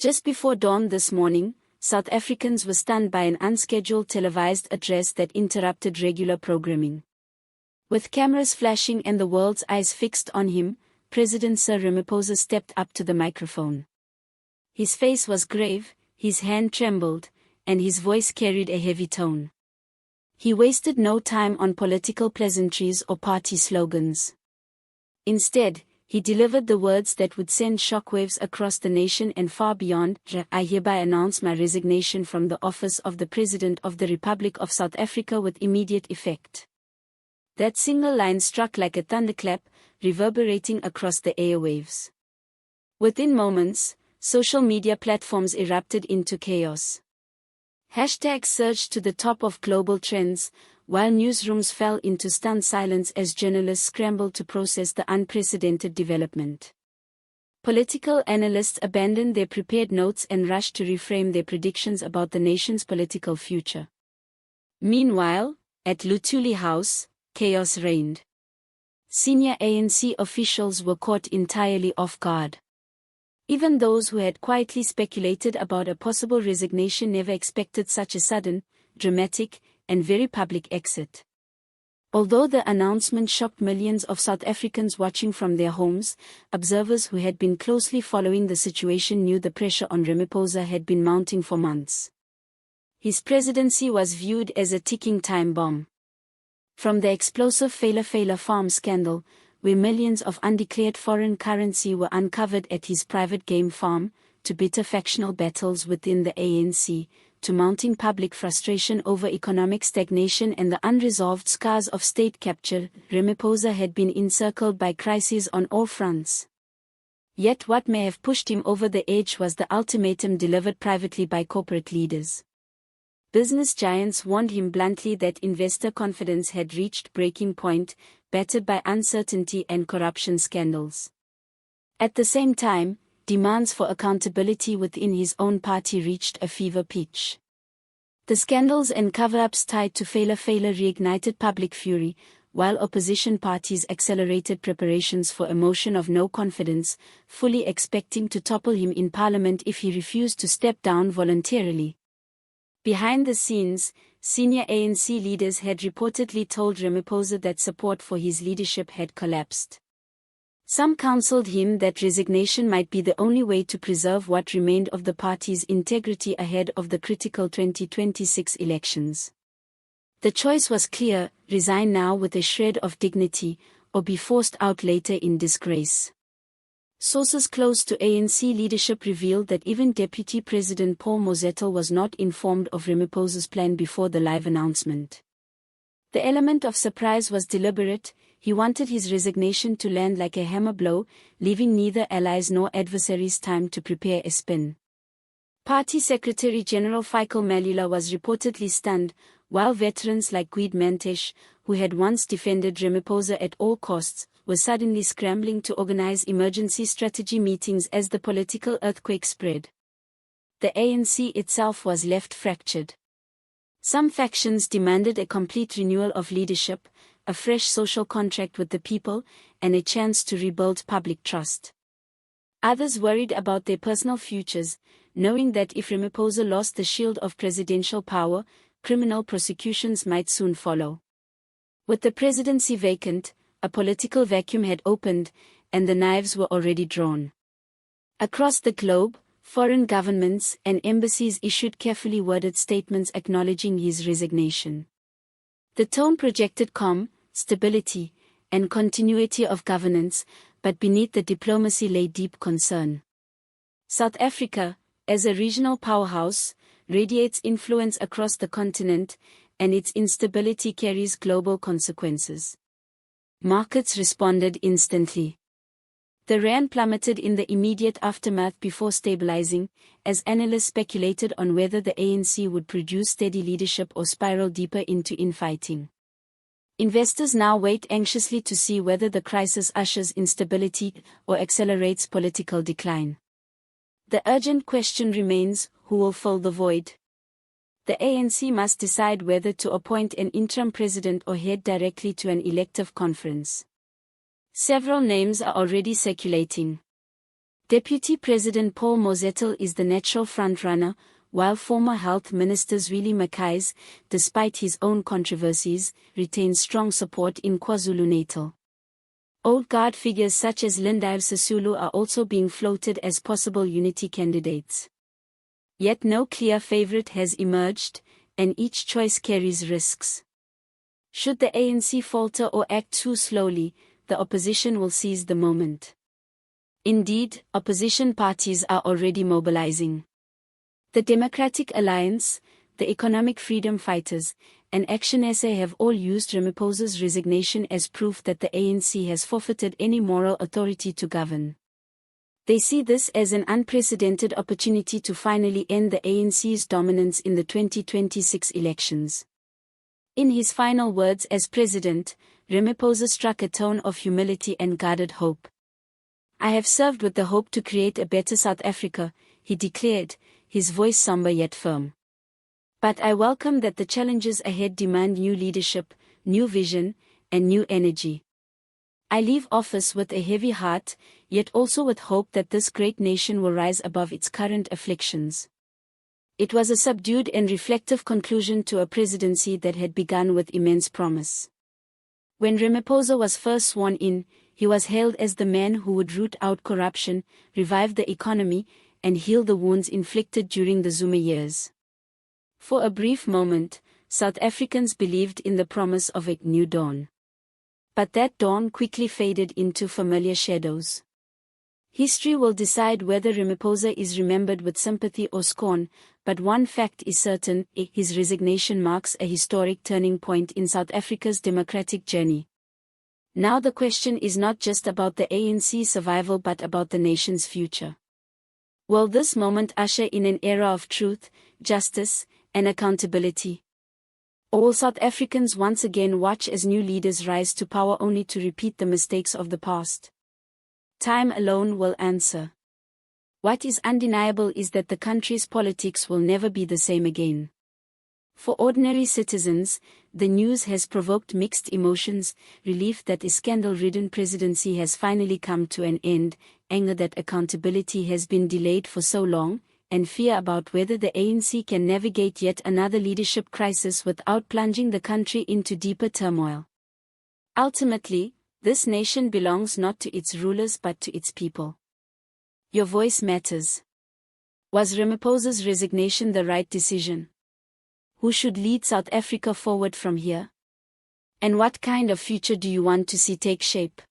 Just before dawn this morning, South Africans were stunned by an unscheduled televised address that interrupted regular programming. With cameras flashing and the world's eyes fixed on him, President Cyril Ramaphosa stepped up to the microphone. His face was grave, his hand trembled, and his voice carried a heavy tone. He wasted no time on political pleasantries or party slogans. Instead, he delivered the words that would send shockwaves across the nation and far beyond. I hereby announce my resignation from the office of the President of the Republic of South Africa with immediate effect. That single line struck like a thunderclap, reverberating across the airwaves. Within moments, social media platforms erupted into chaos. Hashtags surged to the top of global trends, while newsrooms fell into stunned silence as journalists scrambled to process the unprecedented development. Political analysts abandoned their prepared notes and rushed to reframe their predictions about the nation's political future. Meanwhile, at Luthuli House, chaos reigned. Senior ANC officials were caught entirely off guard. Even those who had quietly speculated about a possible resignation never expected such a sudden, dramatic, and very public exit. Although the announcement shocked millions of South Africans watching from their homes, observers who had been closely following the situation knew the pressure on Ramaphosa had been mounting for months. His presidency was viewed as a ticking time bomb. From the explosive Fela farm scandal, where millions of undeclared foreign currency were uncovered at his private game farm, to bitter factional battles within the ANC, to mounting public frustration over economic stagnation and the unresolved scars of state capture, Ramaphosa had been encircled by crises on all fronts. Yet what may have pushed him over the edge was the ultimatum delivered privately by corporate leaders. Business giants warned him bluntly that investor confidence had reached breaking point, battered by uncertainty and corruption scandals. At the same time, demands for accountability within his own party reached a fever pitch. The scandals and cover-ups tied to Fela reignited public fury, while opposition parties accelerated preparations for a motion of no confidence, fully expecting to topple him in parliament if he refused to step down voluntarily. Behind the scenes, senior ANC leaders had reportedly told Ramaphosa that support for his leadership had collapsed. Some counseled him that resignation might be the only way to preserve what remained of the party's integrity ahead of the critical 2026 elections. The choice was clear: resign now with a shred of dignity, or be forced out later in disgrace. Sources close to ANC leadership revealed that even Deputy President Paul Mozettel was not informed of Ramaphosa's plan before the live announcement. The element of surprise was deliberate. He wanted his resignation to land like a hammer blow, leaving neither allies nor adversaries time to prepare a spin. Party Secretary General Michael Malila was reportedly stunned, while veterans like Guido Mantesh, who had once defended Ramaphosa at all costs, were suddenly scrambling to organize emergency strategy meetings as the political earthquake spread. The ANC itself was left fractured. Some factions demanded a complete renewal of leadership, a fresh social contract with the people, and a chance to rebuild public trust. Others worried about their personal futures, knowing that if Ramaphosa lost the shield of presidential power, criminal prosecutions might soon follow. With the presidency vacant, a political vacuum had opened, and the knives were already drawn. Across the globe, foreign governments and embassies issued carefully worded statements acknowledging his resignation. The tone projected calm, stability, and continuity of governance, but beneath the diplomacy lay deep concern. South Africa, as a regional powerhouse, radiates influence across the continent, and its instability carries global consequences. Markets responded instantly. The rand plummeted in the immediate aftermath before stabilizing, as analysts speculated on whether the ANC would produce steady leadership or spiral deeper into infighting. Investors now wait anxiously to see whether the crisis ushers instability or accelerates political decline. The urgent question remains: who will fill the void? The ANC must decide whether to appoint an interim president or head directly to an elective conference. Several names are already circulating. Deputy President Paul Mozettel is the natural frontrunner, while former Health Minister Zweli Mkhize, despite his own controversies, retains strong support in KwaZulu-Natal. Old guard figures such as Lindiwe Sisulu are also being floated as possible unity candidates. Yet no clear favorite has emerged, and each choice carries risks. Should the ANC falter or act too slowly, the opposition will seize the moment. Indeed, opposition parties are already mobilizing. The Democratic Alliance, the Economic Freedom Fighters, and Action SA have all used Ramaphosa's resignation as proof that the ANC has forfeited any moral authority to govern. They see this as an unprecedented opportunity to finally end the ANC's dominance in the 2026 elections. In his final words as president, Ramaphosa struck a tone of humility and guarded hope. "I have served with the hope to create a better South Africa," he declared, his voice somber yet firm. "But I welcome that the challenges ahead demand new leadership, new vision, and new energy. I leave office with a heavy heart, yet also with hope that this great nation will rise above its current afflictions." It was a subdued and reflective conclusion to a presidency that had begun with immense promise. When Ramaphosa was first sworn in, he was hailed as the man who would root out corruption, revive the economy, and heal the wounds inflicted during the Zuma years. For a brief moment, South Africans believed in the promise of a new dawn. But that dawn quickly faded into familiar shadows. History will decide whether Ramaphosa is remembered with sympathy or scorn, but one fact is certain: his resignation marks a historic turning point in South Africa's democratic journey. Now the question is not just about the ANC's survival but about the nation's future. Will this moment usher in an era of truth, justice, and accountability? Or will South Africans once again watch as new leaders rise to power only to repeat the mistakes of the past? Time alone will answer. What is undeniable is that the country's politics will never be the same again. For ordinary citizens, the news has provoked mixed emotions: relief that a scandal-ridden presidency has finally come to an end, anger that accountability has been delayed for so long, and fear about whether the ANC can navigate yet another leadership crisis without plunging the country into deeper turmoil. Ultimately, this nation belongs not to its rulers but to its people. Your voice matters. Was Ramaphosa's resignation the right decision? Who should lead South Africa forward from here? And what kind of future do you want to see take shape?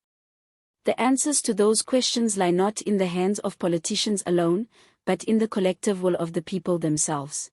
The answers to those questions lie not in the hands of politicians alone, but in the collective will of the people themselves.